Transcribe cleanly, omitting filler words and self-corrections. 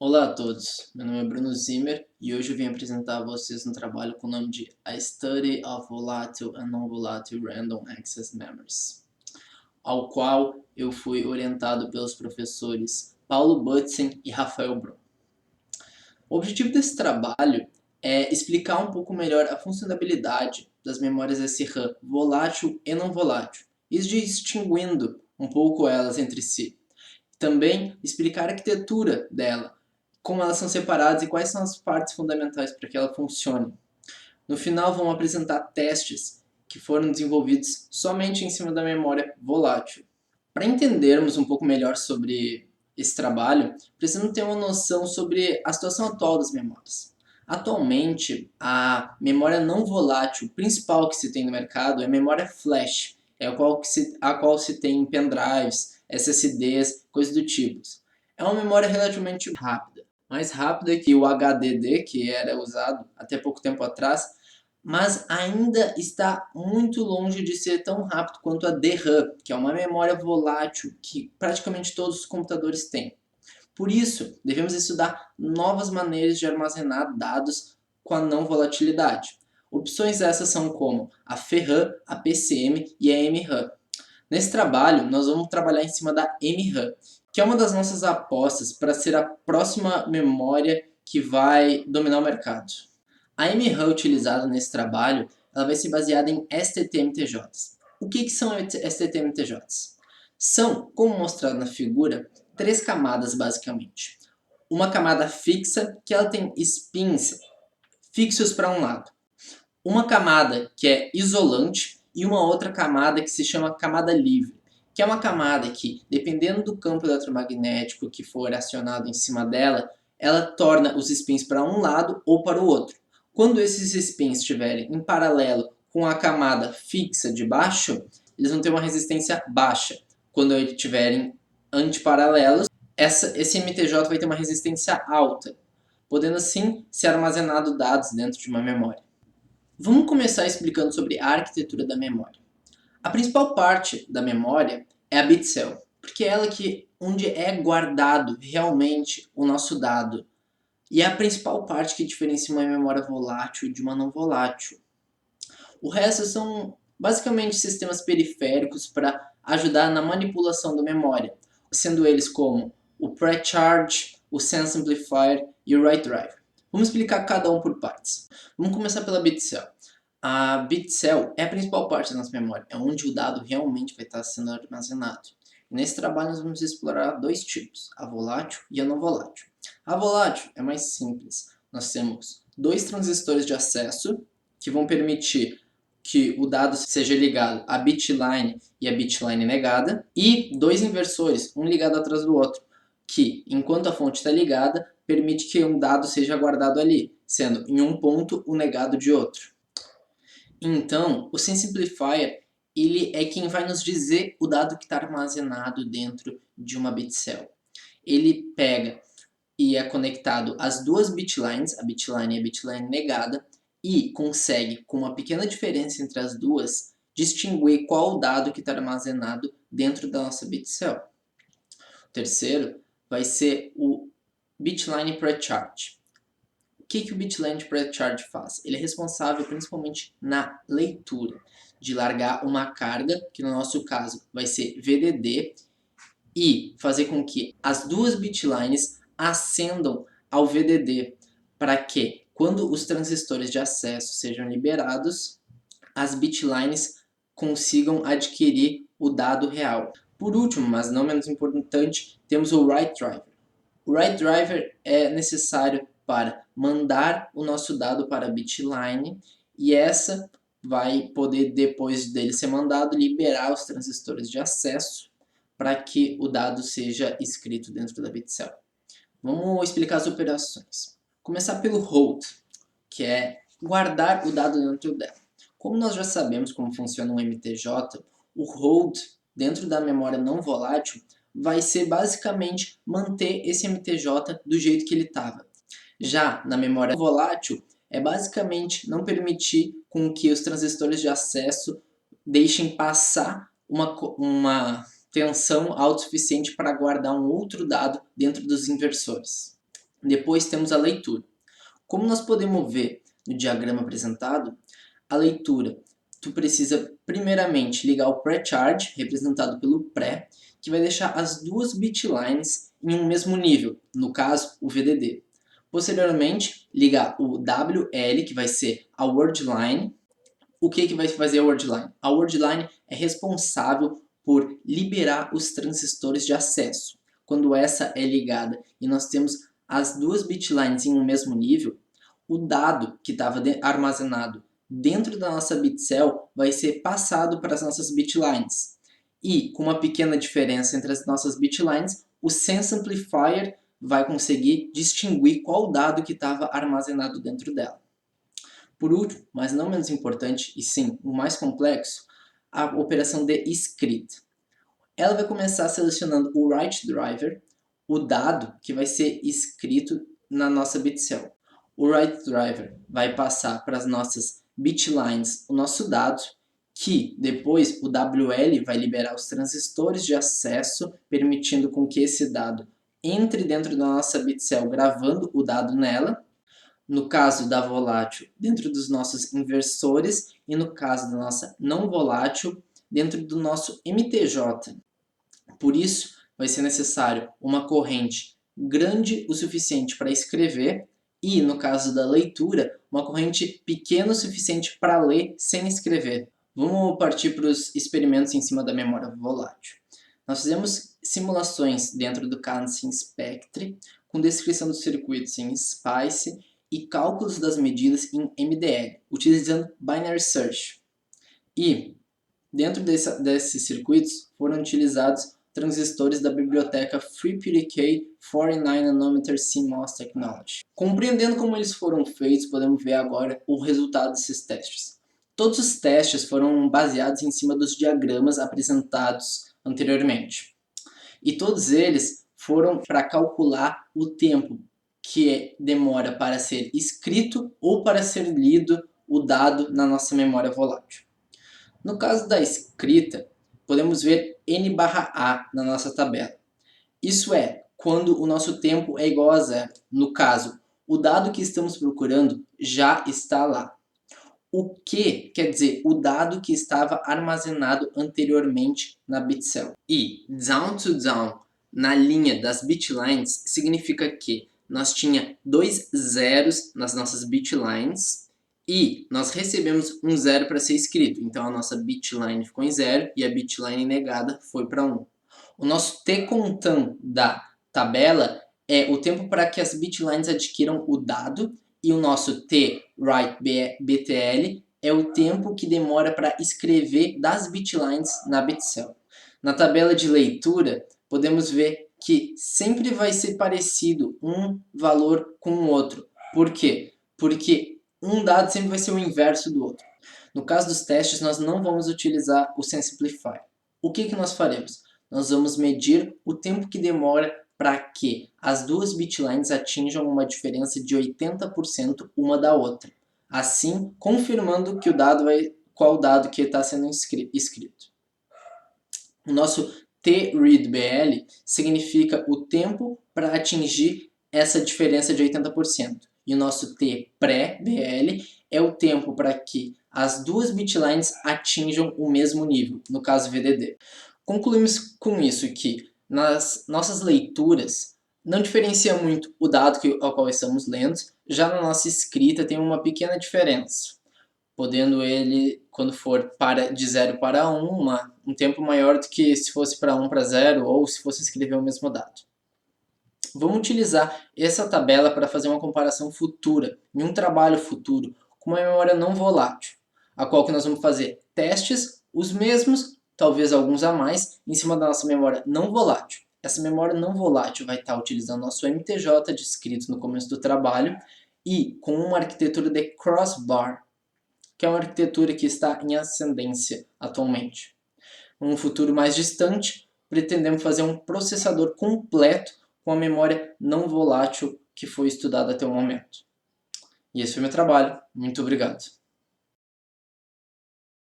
Olá a todos, meu nome é Bruno Zimmer e hoje eu vim apresentar a vocês um trabalho com o nome de A Study of Volatile and Non-Volatile Random Access Memories, ao qual eu fui orientado pelos professores Paulo Butzen e Rafael Brum. O objetivo desse trabalho é explicar um pouco melhor a funcionalidade das memórias SRAM volátil e não volátil, e distinguindo um pouco elas entre si. Também explicar a arquitetura dela, como elas são separadas e quais são as partes fundamentais para que ela funcione. No final, vamos apresentar testes que foram desenvolvidos somente em cima da memória volátil. Para entendermos um pouco melhor sobre esse trabalho, precisamos ter uma noção sobre a situação atual das memórias. Atualmente, a memória não volátil principal que se tem no mercado é a memória flash, a qual se tem pendrives, SSDs, coisas do tipo. É uma memória relativamente rápida, mais rápida que o HDD, que era usado até pouco tempo atrás, mas ainda está muito longe de ser tão rápido quanto a DRAM, que é uma memória volátil que praticamente todos os computadores têm. Por isso, devemos estudar novas maneiras de armazenar dados com a não volatilidade. Opções essas são como a FRAM, a PCM e a MRAM. Nesse trabalho, nós vamos trabalhar em cima da MRAM, que é uma das nossas apostas para ser a próxima memória que vai dominar o mercado. A MRAM utilizada nesse trabalho ela vai ser baseada em STT-MTJs. O que são STT-MTJs? São, como mostrado na figura, três camadas basicamente. Uma camada fixa, que ela tem spins fixos para um lado. Uma camada que é isolante e uma outra camada que se chama camada livre, que é uma camada que, dependendo do campo eletromagnético que for acionado em cima dela, ela torna os spins para um lado ou para o outro. Quando esses spins estiverem em paralelo com a camada fixa de baixo, eles vão ter uma resistência baixa. Quando eles estiverem antiparalelos, esse MTJ vai ter uma resistência alta, podendo assim ser armazenado dados dentro de uma memória. Vamos começar explicando sobre a arquitetura da memória. A principal parte da memória é a bit cell, porque é ela onde é guardado realmente o nosso dado. E é a principal parte que diferencia uma memória volátil de uma não volátil. O resto são basicamente sistemas periféricos para ajudar na manipulação da memória, sendo eles como o pre-charge, o sense amplifier e o write driver. Vamos explicar cada um por partes. Vamos começar pela bit cell. A bit cell é a principal parte da nossa memória, é onde o dado realmente vai estar sendo armazenado. E nesse trabalho nós vamos explorar dois tipos, a volátil e a não volátil. A volátil é mais simples. Nós temos dois transistores de acesso que vão permitir que o dado seja ligado à bitline e à bitline negada, e dois inversores, um ligado atrás do outro, que, enquanto a fonte está ligada, permite que um dado seja guardado ali, sendo em um ponto o negado de outro. Então, o Sense Amplifier ele é quem vai nos dizer o dado que está armazenado dentro de uma bit cell. Ele pega e é conectado às duas bitlines, a bitline e a bitline negada, e consegue, com uma pequena diferença entre as duas, distinguir qual o dado que está armazenado dentro da nossa bit cell. O terceiro vai ser o bitline pre-charge. O que o bitline pre-charge faz? Ele é responsável principalmente na leitura, de largar uma carga, que no nosso caso vai ser VDD, e fazer com que as duas bitlines ascendam ao VDD, para que, quando os transistores de acesso sejam liberados, as bitlines consigam adquirir o dado real. Por último, mas não menos importante, temos o write driver. O write driver é necessário para mandar o nosso dado para a bitline e essa vai poder, depois dele ser mandado, liberar os transistores de acesso para que o dado seja escrito dentro da bit cell. Vamos explicar as operações. Começar pelo hold, que é guardar o dado dentro dela. Como nós já sabemos como funciona um MTJ, o hold dentro da memória não volátil vai ser basicamente manter esse MTJ do jeito que ele estava. Já na memória volátil, é basicamente não permitir com que os transistores de acesso deixem passar uma tensão autossuficiente para guardar um outro dado dentro dos inversores. Depois temos a leitura. Como nós podemos ver no diagrama apresentado, a leitura, tu precisa primeiramente ligar o pré-charge, representado pelo pré, que vai deixar as duas bitlines em um mesmo nível, no caso, o VDD. Posteriormente, ligar o WL, que vai ser a word line. O que vai fazer a word line? A word line é responsável por liberar os transistores de acesso. Quando essa é ligada e nós temos as duas bitlines em um mesmo nível, o dado que estava armazenado dentro da nossa bitcell vai ser passado para as nossas bitlines. E, com uma pequena diferença entre as nossas bitlines, o Sense Amplifier vai conseguir distinguir qual dado que estava armazenado dentro dela. Por último, mas não menos importante, e sim o mais complexo, a operação de escrita. Ela vai começar selecionando o write driver, o dado que vai ser escrito na nossa bitcell. O write driver vai passar para as nossas bitlines o nosso dado, que depois o WL vai liberar os transistores de acesso, permitindo com que esse dado entre dentro da nossa bitcell, gravando o dado nela. No caso da volátil, dentro dos nossos inversores, e no caso da nossa não volátil, dentro do nosso MTJ. Por isso, vai ser necessário uma corrente grande o suficiente para escrever e, no caso da leitura, uma corrente pequena o suficiente para ler sem escrever. Vamos partir para os experimentos em cima da memória volátil. Nós fizemos simulações dentro do Kansas Spectre, com descrição dos circuitos em SPICE e cálculos das medidas em MDL, utilizando Binary Search. E, dentro desses circuitos, foram utilizados transistores da biblioteca FreePDK 49nm CMOS Technology. Compreendendo como eles foram feitos, podemos ver agora o resultado desses testes. Todos os testes foram baseados em cima dos diagramas apresentados anteriormente. E todos eles foram para calcular o tempo que demora para ser escrito ou para ser lido o dado na nossa memória volátil. No caso da escrita, podemos ver n/a na nossa tabela. Isso é, quando o nosso tempo é igual a zero. No caso, o dado que estamos procurando já está lá. O que quer dizer o dado que estava armazenado anteriormente na bitcell. E down to down na linha das bitlines significa que nós tinha 2 zeros nas nossas bitlines e nós recebemos um zero para ser escrito. Então a nossa bitline ficou em 0 e a bitline negada foi para 1. O nosso tcontam da tabela é o tempo para que as bitlines adquiram o dado e o nosso twriteBTL é o tempo que demora para escrever das bitlines na bitcell. Na tabela de leitura, podemos ver que sempre vai ser parecido um valor com o outro. Por quê? Porque um dado sempre vai ser o inverso do outro. No caso dos testes, nós não vamos utilizar o Sense Amplifier. O que nós faremos? Nós vamos medir o tempo que demora para que as duas bitlines atinjam uma diferença de 80% uma da outra. Assim, confirmando que qual dado que está sendo escrito. O nosso TREADBL significa o tempo para atingir essa diferença de 80%. E o nosso TPRE-BL é o tempo para que as duas bitlines atinjam o mesmo nível, no caso VDD. Concluímos com isso que nas nossas leituras não diferencia muito o dado ao qual estamos lendo, já na nossa escrita tem uma pequena diferença, podendo ele, quando for de 0 para 1, um tempo maior do que se fosse para 1 para 0 ou se fosse escrever o mesmo dado. Vamos utilizar essa tabela para fazer uma comparação futura, em um trabalho futuro, com uma memória não volátil, a qual que nós vamos fazer testes, os mesmos, talvez alguns a mais, em cima da nossa memória não volátil. Essa memória não volátil vai estar utilizando nosso MTJ descrito no começo do trabalho e com uma arquitetura de crossbar, que é uma arquitetura que está em ascendência atualmente. Em um futuro mais distante, pretendemos fazer um processador completo com a memória não volátil que foi estudada até o momento. E esse foi meu trabalho. Muito obrigado.